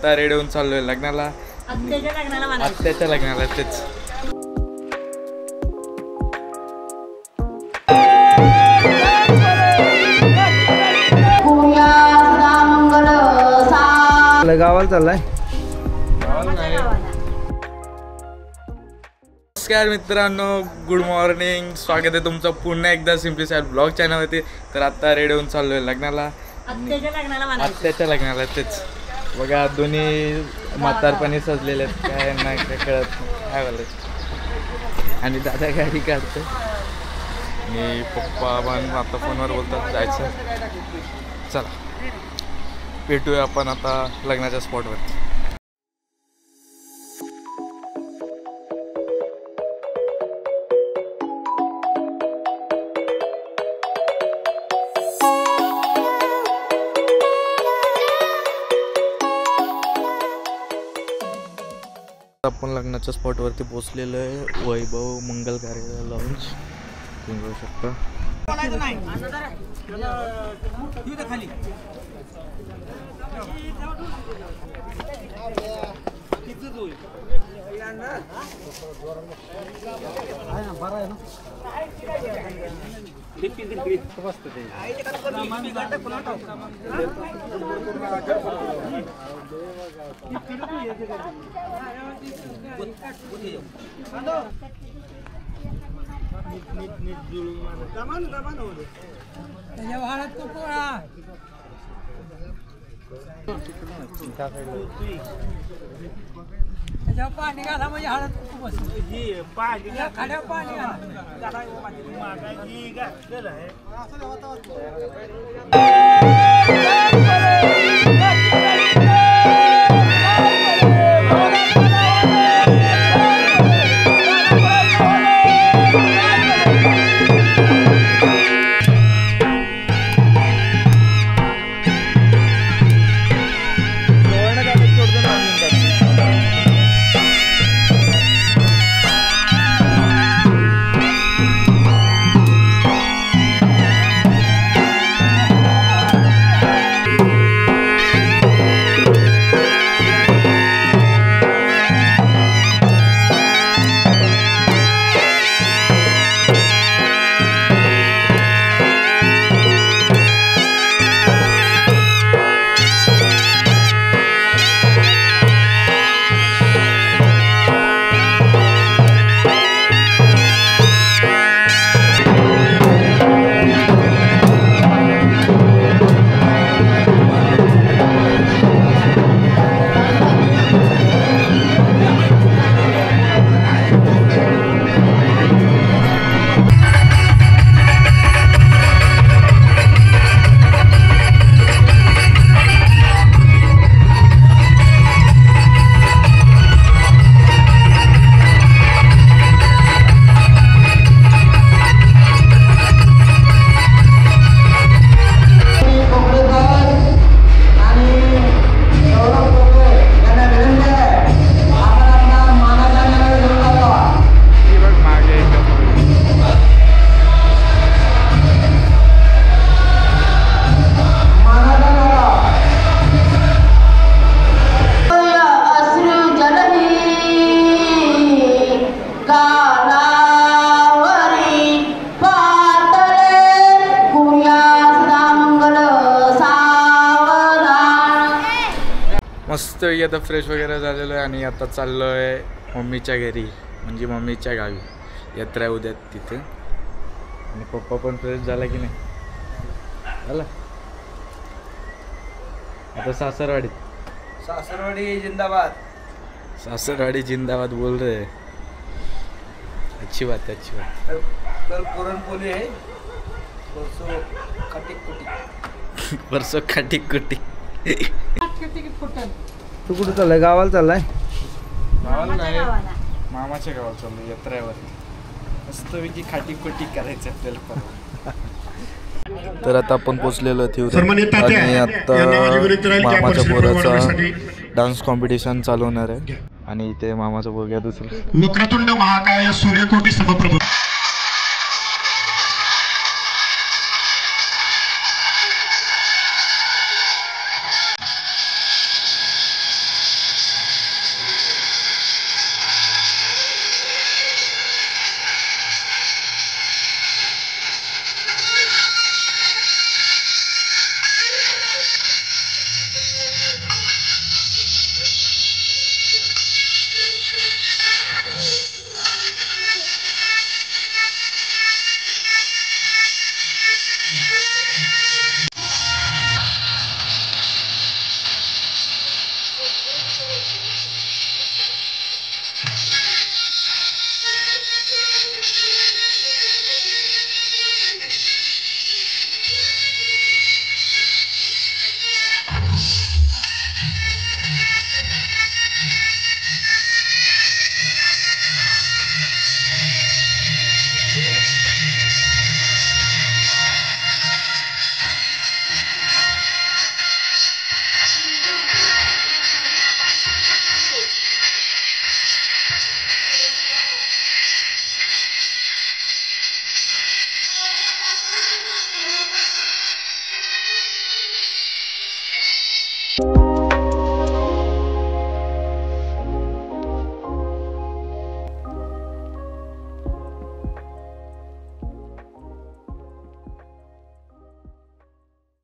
आता रेडी होऊन चाललोय लग्नाला, आत्याच्या लग्नाला तेच. गावाला चाललाय. नमस्कार मित्रांनो, गुड मॉर्निंग. स्वागत आहे तुमचं पुन्हा एकदा सिम्पली सॅड ब्लॉग चॅनलवरती. तर आता रेडी होऊन चाललोय लग्नाला, आत्याच्या लग्नाला तेच. बघा दोन्ही म्हातारपणी सजलेले आहेत, काय नाही काय कळत काय बोलायचं. आणि दादा गाडी काढतो आणि पप्पा पण आता फोनवर बोलतात जायचं. चला भेटूया आपण आता लग्नाच्या स्पॉटवरती. आपण लग्नाच्या स्पॉटवरती पोहोचलेलो आहे. वैभव मंगल कार्यालय लॉन्च तुम्ही बघू शकता. पाणी घाला म्हणजे हळद कुकू बसली खाड्या पाणी मस्त आता फ्रेश वगैरे झालेलो आहे आणि आता चाललो आहे मम्मीच्या घरी, म्हणजे मम्मीच्या गावी. यात्रा आहे उद्या तिथे. आणि पप्पा पण फ्रेश झाला की नाही झाला. आता सासरवाडी जिंदाबाद, सासरवाडी जिंदाबाद बोल रहे. अच्छी बात है, अच्छी बात. कल पुरणपोळी आहे, परसों खाटी कुटी. तू कुठं चाललाय? गावाला चाललाय? गावाला नाही, मामाच्या गावाला चाललोय यात्रेवर. मस्तपैकी खाटी कुटी करायचं आपल्याला. तर आता आपण पोचलेलो थिवरे आणि आता मामाच्या पोराचा डान्स कॉम्पिटिशन चालू होणार आहे. आणि इथे मामाचं बघूया दुसरं. वक्रतुंड महाकाय सूर्यकोटी समप्रभ.